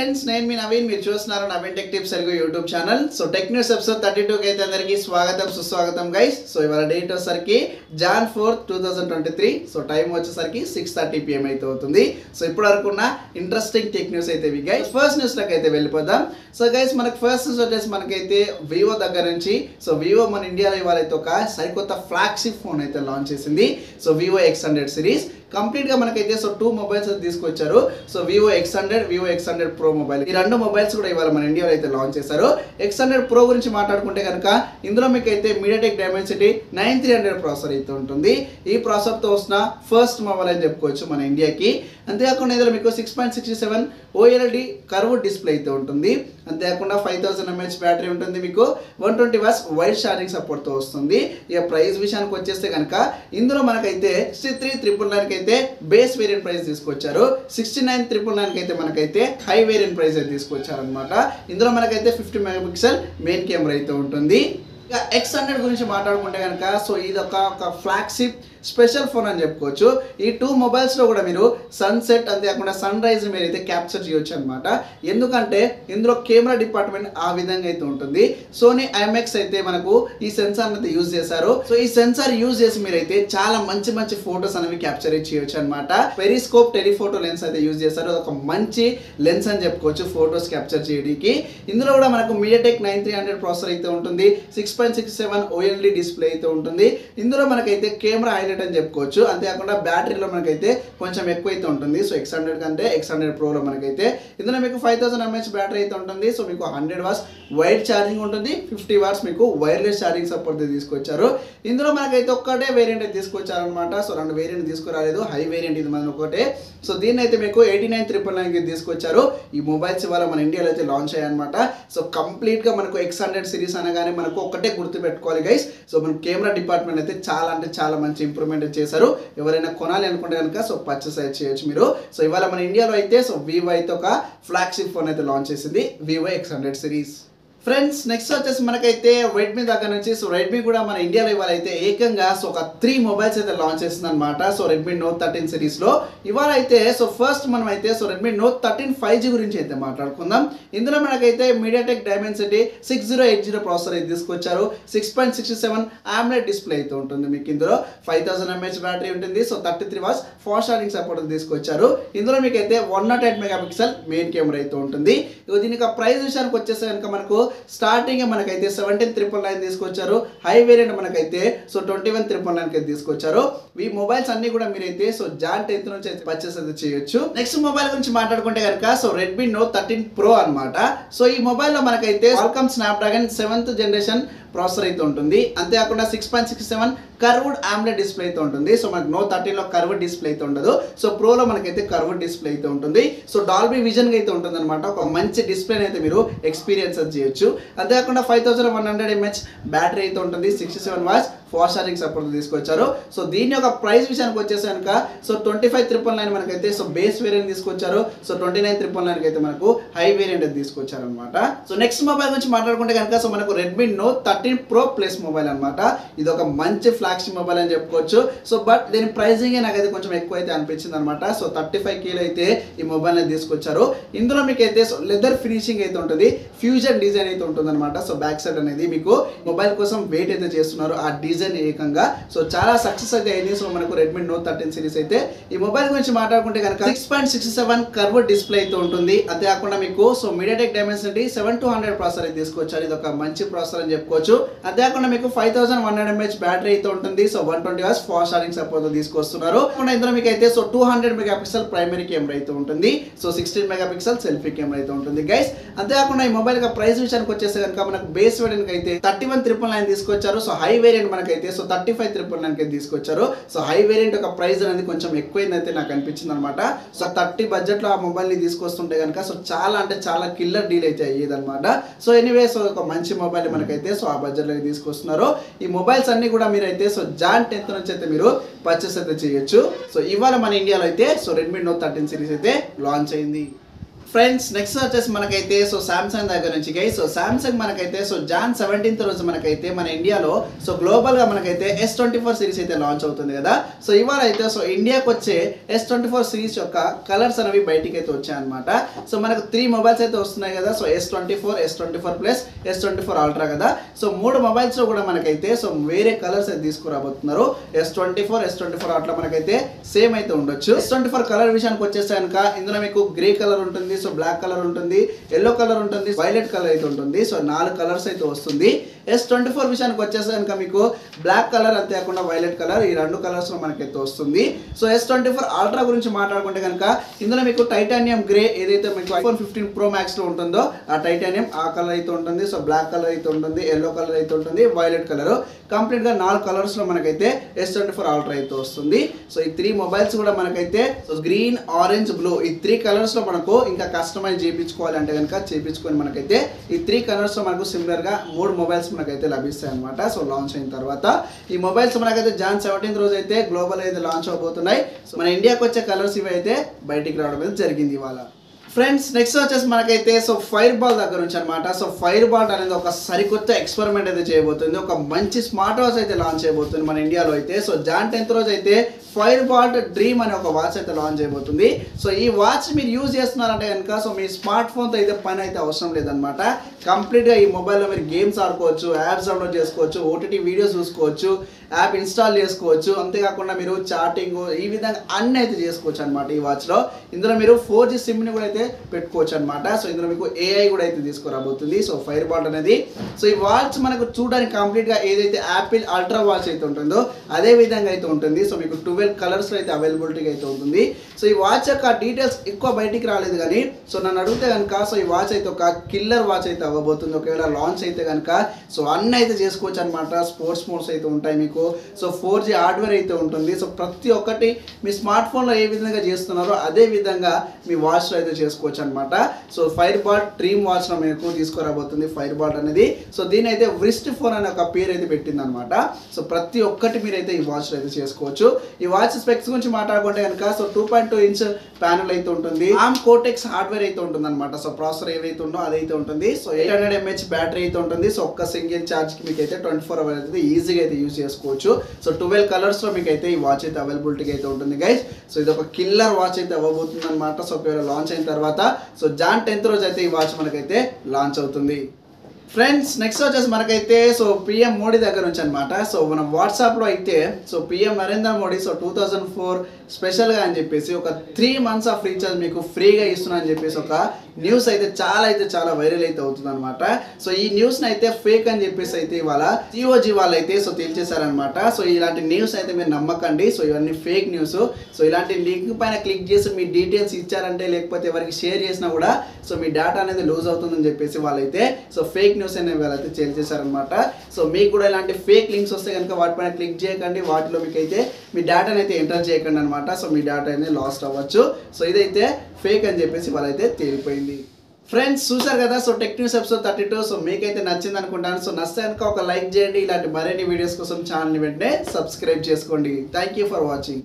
Friends నేను మీ నవీన్ మీరు చూస్తున్నారు Naveen tech tips Telugu YouTube channel. So tech news episode 32 కి అయితే అందరికీ స్వాగతం సుస్వాగతం గైస్. సో ఇవాళ డేట్ వచ్చేసరికి Jan 4, 2023. సో టైం వచ్చేసరికి 6:30 PM అయితే అవుతుంది. సో ఇప్పటి వరకు ఉన్న ఇంట్రెస్టింగ్ టెక్ న్యూస్ అయితే ఇవి గైస్. ఫస్ట్ న్యూస్ లోకి అయితే వెళ్ళిపోదాం. సో గైస్ మనకు ఫస్ట్ న్యూస్ వచ్చేసి మనకైతే వివో దగ్గర నుంచి సో వివో మన ఇండియాలో ఇవాళ అయితే ఒక సరికొత్త ఫ్లాగ్షిప్ ఫోన్ అయితే లాంచ్ చేసింది. So Vivo X100 series complete గా మనకైతే సో 2 మొబైల్స్ తీసుకొచ్చారు. So Vivo X100 Pro mobile, ఈ రెండు మొబైల్స్ కూడా ఇవాళ మన ఇండియాలో అయితే లాంచ్ చేశారు. X100 Pro గురించి మాట్లాడుకుంటే కనుక ఇందులో మీకు అయితే MediaTek Dimensity 9300 ప్రాసెసర్ అయితే ఉంటుంది. ఈ ప్రాసెసర్ తో వస్తున్న ఫస్ట్ మొబైల్ అని చెప్పుకోవచ్చు మన ఇండియాకి. అంతేకాకుండా ఇందులో మీకు 6.67 OLED కర్వ్ డిస్ప్లే అయితే ఉంటుంది. అంతేకాకుండా 5000 mAh బ్యాటరీ ఉంటుంది. మీకు 120 watts వైడ్ ఛార్జింగ్ సపోర్ట్ తో వస్తుంది. ఇక ప్రైస్ విషయానికి వచ్చేస్తే కనుక ఇందులో మనకైతే 63,999 అయితే బేస్ వేరియంట్ ప్రైస్ తీసుకొచ్చారు. 69,999 అయితే మనకైతే హై వేరియంట్ ప్రైస్ అయితే తీసుకొచ్చారు అనమాట. ఇందులో మనకైతే 50 మెగాపిక్సెల్ మెయిన్ కెమెరా అయితే ఉంటుంది. ఇక X100 గురించి మాట్లాడుకుంటే కనుక సో ఇది ఒక ఫ్లాగ్షిప్ స్పెషల్ ఫోన్ అని చెప్పుకోవచ్చు. ఈ 2 మొబైల్స్లో కూడా మీరు సన్సెట్ అంతేకాకుండా సన్ రైజ్ మీరు అయితే క్యాప్చర్ చేయొచ్చు అనమాట. ఎందుకంటే ఇందులో కెమెరా డిపార్ట్మెంట్ ఆ విధంగా అయితే ఉంటుంది. సోనీ IMX అయితే మనకు ఈ సెన్సార్ అయితే యూజ్ చేశారు. సో ఈ సెన్సార్ యూజ్ చేసి మీరైతే చాలా మంచి మంచి ఫోటోస్ అనేవి క్యాప్చర్ చేయొచ్చు అనమాట. పెరిస్కోప్ టెలిఫోటో లెన్స్ అయితే యూజ్ చేశారు. ఒక మంచి లెన్స్ అని చెప్పుకోవచ్చు ఫోటోస్ క్యాప్చర్ చేయడానికి. ఇందులో కూడా మనకు MediaTek 9300 ప్రాసెసర్ అయితే ఉంటుంది. 6.67 OLED డిస్ప్లే అయితే ఉంటుంది. ఇందులో మనకైతే కెమెరా హైలైట్ అని చెప్పుకోవచ్చు. అంతేకాకుండా బ్యాటరీలో మనకైతే కొంచెం ఎక్కువ అయితే ఉంటుంది. సో X100 కంటే X100 Proలో మనకైతే ఇందులో మీకు 5000 mAh బ్యాటరీ అయితే ఉంటుంది. సో మీకు 100 watts వైడ్ ఛార్జింగ్ ఉంటుంది. 50 watts మీకు వైర్లెస్ ఛార్జింగ్ సపోర్ట్ తీసుకొచ్చారు. ఇందులో మనకైతే ఒక్కటే వేరియంట్ అయితే తీసుకొచ్చారు అనమాట. సో 2 వేరియంట్ తీసుకురాలేదు. హై వేరియంట్ ఇది మన ఒకటే. సో దీన్ని అయితే మీకు 89,999 తీసుకొచ్చారు. ఈ మొబైల్స్ ఇవాళ మన ఇండియాలో అయితే లాంచ్ అయ్యాయి అనమాట. సో కంప్లీట్ గా మనకు X100 సిరీస్ అనగానే మనకు ఒకటే గుర్తు పెట్టుకోవాలి గైస్. సో మన కెమెరా డిపార్ట్మెంట్ అయితే చాలా అంటే చాలా మంచి ఇంప్రూవ్మెంట్ చేశారు. ఎవరైనా కొనాలి అనుకుంటే కనుక సో పర్చేస్ అయితే చేయొచ్చు మీరు. సో ఇవాళ మన ఇండియాలో అయితే సో వివో అయితే ఒక ఫ్లాగ్షిప్ ఫోన్ అయితే లాంచ్ చేసింది, Vivo X100 series. Friends next వచ్చేసి మనకైతే రెడ్మీ దగ్గర నుంచి సో రెడ్మీ కూడా మన ఇండియాలో ఇవాళ అయితే ఏకంగా సో ఒక 3 మొబైల్స్ అయితే లాంచ్ చేస్తుంది అనమాట. సో రెడ్మీ నోట్ 13 సిరీస్ లో ఇవాళ అయితే సో ఫస్ట్ మనం అయితే సో రెడ్మీ నోట్ 13 5G గురించి అయితే మాట్లాడుకుందాం. ఇందులో మనకైతే MediaTek Dimensity 6080 ప్రాసెసర్ అయితే తీసుకొచ్చారు. 6.67 AMOLED డిస్ప్లే అయితే ఉంటుంది. మీకు ఇందులో 5000 mAh బ్యాటరీ ఉంటుంది. So 33 watts fast charging support తీసుకొచ్చారు. ఇందులో మీకు అయితే 108 మెగాపిక్సెల్ మెయిన్ కెమెరా అయితే ఉంటుంది. దీనికి ప్రైస్ విషయానికి వచ్చేస్తే కనుక మనకు స్టార్టింగ్ మనకైతే 17,999 తీసుకొచ్చారు. హై వేరియంట్ మనకైతే సో 21,999 అయితే తీసుకొచ్చారు. ఈ మొబైల్స్ అన్ని కూడా మీరైతే సో Jan 10th నుంచి అయితే పర్చేస్ అయితే చేయొచ్చు. నెక్స్ట్ మొబైల్ గురించి మాట్లాడుకుంటే కనుక సో రెడ్మీ నోట్ 13 Pro అనమాట. సో ఈ మొబైల్లో మనకైతే Qualcomm Snapdragon 7th generation processor అయితే ఉంటుంది. అంతేకాకుండా 6.67 కర్వ్డ్ AMOLED డిస్ప్లే అయితే ఉంటుంది. సో మనకు నోట్ 13 లో కర్వ్డ్ డిస్ప్లే అయితే ఉండదు. సో ప్రోలో మనకైతే కర్వ్డ్ డిస్ప్లే అయితే ఉంటుంది. సో డాల్బీ విజన్ అయితే ఉంటుంది అనమాట. ఒక మంచి డిస్ప్లే అయితే మీరు ఎక్స్పీరియన్స్ చేయొచ్చు. అంతేకాకుండా 5100 mAh బ్యాటరీ అయితే ఉంటుంది. 67 watts ఫాస్ట్ ఛార్జింగ్ సపోర్ట్ తీసుకొచ్చారు. సో దీని యొక్క ప్రైస్ విషయానికి వచ్చేసి కనుక సో 25,999 మనకైతే సో బేస్ వేరియంట్ తీసుకొచ్చారు. సో 29,999 అయితే మనకు హై వేరియంట్ తీసుకొచ్చారు అనమాట. సో నెక్స్ట్ మొబైల్ గురించి మాట్లాడుకుంటే కనుక సో మనకు Redmi note 13 Pro plus mobile అనమాట. ఇది ఒక మంచి ఫ్లాగ్షిప్ మొబైల్ అని చెప్పుకోవచ్చు. సో బట్ దీని ప్రైసింగ్ నాకైతే కొంచెం ఎక్కువ అయితే అనిపించింది అనమాట. సో 35K అయితే ఈ మొబైల్ అయితే తీసుకొచ్చారు. ఇందులో మీకు అయితే సో లెదర్ ఫినిషింగ్ అయితే ఉంటుంది. ఫ్యూజన్ డిజైన్ అయితే ఉంటుంది అనమాట. సో బ్యాక్ సైడ్ అనేది మీకు మొబైల్ కోసం వెయిట్ అయితే చేస్తున్నారు. ఆ డిజైన్ ఏకంగా సో చాలా సక్సెస్ అయితే అయింది. సో మనకు రెడ్మీ నోట్ 13 సిరీస్ అయితే ఈ మొబైల్ గురించి మాట్లాడుకుంటే కనుక 6.67 కర్వ్డ్ డిస్ప్లే అయితే ఉంటుంది. అంతేకాకుండా మీకు సో MediaTek Dimensity 7200 ప్రాసెసర్ అయితే తీసుకొచ్చారు. ఇది ఒక మంచి ప్రాసెసర్ అని చెప్పుకోవచ్చు. అంతేకాకుండా మీకు 5100 mAh బ్యాటరీ అయితే ఉంటుంది. So 120 watts fast charging support తీసుకొస్తున్నారు. ఇందులో మీకు అయితే సో 200 మెగాపిక్సెల్ ప్రైమరీ కెమెరా అయితే ఉంటుంది. సో 16 మెగాపిక్సెల్ సెల్ఫీ కెమెరా అయితే ఉంటుంది గైస్. అంతేకాకుండా ఈ మొబైల్ యొక్క ప్రైస్ విషయానికి వచ్చేస్తే కనుక మనకు బేస్ వేరియంట్ అయితే 31,999 తీసుకొచ్చారు. సో హై వేరియంట్ మనకైతే సో 35,999 అయితే తీసుకొచ్చారు. సో హై వేరియంట్ యొక్క ప్రైస్ అనేది కొంచెం ఎక్కువైందైతే నాకు అనిపించింది అనమాట. సో 30 బడ్జెట్ లో ఆ మొబైల్ ని తీసుకొస్తుంటే కనుక సో చాలా అంటే చాలా కిల్లర్ డీల్ అయితే అయ్యేది అనమాట. సో ఎనీవే సో ఒక మంచి మొబైల్ మనకైతే సో ఆ బడ్జెట్ లో తీసుకొస్తున్నారు. ఈ మొబైల్స్ అన్ని కూడా మీరైతే సో Jan 10th నుంచి అయితే మీరు పర్చేస్ అయితే చేయొచ్చు. సో ఇవాళ మన ఇండియాలో అయితే సో రెడ్మీ నోట్ 13 సిరీస్ అయితే లాంచ్ అయింది. ఫ్రెండ్స్ నెక్స్ట్ వచ్చేసి మనకైతే సో సామ్సంగ్ దగ్గర నుంచి గైస్ సో సామ్సంగ్ మనకైతే సో జాన్ 17th రోజు మనకైతే మన ఇండియాలో సో గ్లోబల్ గా మనకైతే S24 సిరీస్ అయితే లాంచ్ అవుతుంది కదా. సో ఇవాళ అయితే సో ఇండియాకి వచ్చే S24 సిరీస్ యొక్క కలర్స్ అనేవి బయటికి అయితే వచ్చాయన్నమాట. సో మనకు 3 మొబైల్స్ అయితే వస్తున్నాయి కదా. So S24, S24 plus, S24 ultra కదా. సో 3 మొబైల్స్ లో కూడా మనకైతే సో వేరే కలర్స్ అయితే తీసుకురాబోతున్నారు. S24, S24 అట్లా మనకైతే సేమ్ అయితే ఉండొచ్చు. S24 కలర్ విషయానికి వచ్చేస్తే కనుక ఇందులో మీకు గ్రే కలర్ ఉంటుంది, సో బ్లాక్ కలర్ ఉంటుంది, ఎల్లో కలర్ ఉంటుంది, వైలెట్ కలర్ అయితే ఉంటుంది. సో 4 కలర్స్ అయితే వస్తుంది. S24 విషయానికి వచ్చేస్తే కనుక మీకు బ్లాక్ కలర్ అంతేకాకుండా వైలెట్ కలర్ ఈ 2 కలర్స్ లో మనకైతే వస్తుంది. సో S24 అల్ట్రా గురించి మాట్లాడుకుంటే కనుక ఇందులో మీకు టైటానియం గ్రే ఏదైతే మీకు iPhone 15 Pro Max లో ఉంటుందో ఆ టైటానియం ఆ కలర్ అయితే ఉంటుంది. సో బ్లాక్ కలర్ అయితే ఉంటుంది, ఎల్లో కలర్ అయితే ఉంటుంది, వైలెట్ కలర్ కంప్లీట్ గా 4 కలర్స్ లో మనకైతే S24 అల్ట్రా అయితే వస్తుంది. సో ఈ 3 మొబైల్స్ కూడా మనకైతే సో గ్రీన్, ఆరెంజ్, బ్లూ ఈ 3 కలర్స్ లో మనకు ఇంకా కస్టమైజ్ చేయించుకోవాలి అంటే కనుక చేయించుకొని మనకైతే ఈ 3 కలర్స్ లో మనకు సిమిలర్ గా 3 మొబైల్స్ మనకైతే లభిస్తాయి అనమాట. సో లాంచ్ అయిన తర్వాత ఈ మొబైల్స్ మనకైతే జాన్ 17th రోజు అయితే గ్లోబల్ అయితే లాంచ్ అవబోతున్నాయి. సో మన ఇండియాకి వచ్చే కలర్స్ ఇవి అయితే బయటికి రావడం అయితే జరిగింది ఇవాళ. ఫ్రెండ్స్ నెక్స్ట్ వచ్చేసి మనకైతే సో ఫైర్ బాల్ దగ్గర నుంచి అనమాట. సో ఫైర్ బాల్ అనేది ఒక సరికొత్త ఎక్స్పెరిమెంట్ అయితే చేయబోతుంది. ఒక మంచి స్మార్ట్ వాచ్ అయితే లాంచ్ చేయబోతుంది మన ఇండియాలో అయితే. సో జాన్ 10th రోజు అయితే ఫైర్ బాల్ డ్రీమ్ అనే ఒక వాచ్ అయితే లాంచ్ చేయబోతుంది. సో ఈ వాచ్ మీరు యూజ్ చేస్తున్నారంటే కనుక సో మీ స్మార్ట్ ఫోన్తో అయితే పని అయితే అవసరం లేదనమాట. కంప్లీట్గా ఈ మొబైల్లో మీరు గేమ్స్ ఆడుకోవచ్చు, యాప్స్ డౌన్లోడ్ చేసుకోవచ్చు, ఓటీటీ వీడియోస్ చూసుకోవచ్చు, యాప్ ఇన్స్టాల్ చేసుకోవచ్చు. అంతేకాకుండా మీరు చాటింగ్ ఈ విధంగా అన్నీ అయితే చేసుకోవచ్చు అనమాట ఈ వాచ్లో. ఇందులో మీరు 4G సిమ్ని కూడా అయితే పెట్టుకోవచ్చు అనమాట. సో ఇందులో మీకు AI కూడా అయితే తీసుకురాబోతుంది. సో ఫైర్ బాల్ అనేది సో ఈ వాచ్ మనకు చూడడానికి కంప్లీట్గా ఏదైతే యాపిల్ అల్ట్రా వాచ్ అయితే ఉంటుందో అదే విధంగా అయితే ఉంటుంది. సో మీకు 12 కలర్స్లో అయితే అవైలబిలిటీగా అయితే ఉంటుంది. సో ఈ వాచ్ యొక్క డీటెయిల్స్ ఎక్కువ బయటికి రాలేదు కానీ సో నన్ను అడిగితే కనుక సో ఈ వాచ్ అయితే ఒక కిల్లర్ వాచ్ అయితే అవ్వబోతుంది. ఒకవేళ లాంచ్ అయితే కనుక సో అన్నీ అయితే చేసుకోవచ్చు అనమాట. స్పోర్ట్స్ మోడ్స్ అయితే ఉంటాయి మీకు. సో 4G హార్డ్వేర్ అయితే ఉంటుంది. సో ప్రతి ఒక్కటి మీ స్మార్ట్ ఫోన్లో ఏ విధంగా చేస్తున్నారో అదే విధంగా మీ వాచ్లో అయితే చేసుకోవచ్చు అనమాట. సో ఫైర్ బాల్ డ్రీమ్ వాచ్లో మీకు తీసుకురాబోతుంది ఫైర్ బాల్ అనేది. సో దీని అయితే వ్రిస్ట్ ఫోన్ అనే ఒక పేరు అయితే పెట్టింది అనమాట. సో ప్రతి ఒక్కటి మీరైతే ఈ వాచ్లో అయితే చేసుకోవచ్చు. ఈ వాచ్ స్పెక్స్ గురించి మాట్లాడుకుంటే కనుక సో 2.2 ఇంచ్ ప్యానల్ అయితే ఉంటుంది. ఆర్మ్ కోటెక్స్ హార్డ్వేర్ అయితే ఉంటుంది అనమాట. సో ప్రాసెసర్ ఏదైతే ఉందో అదైతే ఉంటుంది. సో 800 mAh బ్యాటరీ అయితే ఉంటుంది. సో ఒక్క సింగిల్ ఛార్జ్కి మీకు అయితే 24 hours అయితే ఈజీగా అయితే యూజ్ చేసుకోవచ్చు. సో 12 కలర్స్లో మీకు అయితే ఈ వాచ్ అయితే అవైలబిలిటీగా అయితే ఉంటుంది గైస్. సో ఇది ఒక కిల్లర్ వాచ్ అయితే అవ్వబోతుంది అనమాట. సో ఒకవేళ లాంచ్ అయిన తర్వాత సో జాన్ 10th రోజు అయితే ఈ వాచ్ మనకైతే లాంచ్ అవుతుంది. ఫ్రెండ్స్ నెక్స్ట్ వచ్చేసి మనకైతే సో PM మోడీ దగ్గర నుంచి అనమాట. సో మనం వాట్సాప్లో అయితే so PM Narendra Modi so 2004 స్పెషల్గా అని చెప్పేసి ఒక 3 months ఆఫ్ రీఛార్జ్ మీకు ఫ్రీగా ఇస్తున్నా అని చెప్పేసి ఒక న్యూస్ అయితే చాలా వైరల్ అయితే అవుతుంది అనమాట. సో ఈ న్యూస్ని అయితే ఫేక్ అని చెప్పేసి అయితే ఇవాళ COG వాళ్ళు అయితే సో తేల్చేశారనమాట. సో ఇలాంటి న్యూస్ అయితే మీరు నమ్మకండి. సో ఇవన్నీ ఫేక్ న్యూస్. సో ఇలాంటి లింక్ పైన క్లిక్ చేసి మీ డీటెయిల్స్ ఇచ్చారంటే లేకపోతే ఎవరికి షేర్ చేసినా కూడా సో మీ డేటా అనేది లూజ్ అవుతుందని చెప్పేసి వాళ్ళైతే సో ఫేక్ న్యూస్ అనేవి వాళ్ళైతే తేల్చేశారనమాట. సో మీకు కూడా ఇలాంటి ఫేక్ లింక్స్ వస్తే కనుక వాటిపైన క్లిక్ చేయకండి. వాటిలో మీకు అయితే మీ డేటాని అయితే ఎంటర్ చేయకండి అనమాట. సో మీ డేటా అనేది లాస్ట్ అవ్వచ్చు. సో ఇదైతే ఫేక్ అని చెప్పేసి వాళ్ళైతే తేలిపోయింది. ఫ్రెండ్స్ చూసారు కదా. So tech news episode 32 so మీకైతే నచ్చింది అనుకుంటాను. సో నచ్చితే కనుక ఒక లైక్ చేయండి. ఇలాంటి మరిన్ని వీడియోస్ కోసం ఛానల్ని వెంటనే సబ్స్క్రైబ్ చేసుకోండి. Thank you for watching.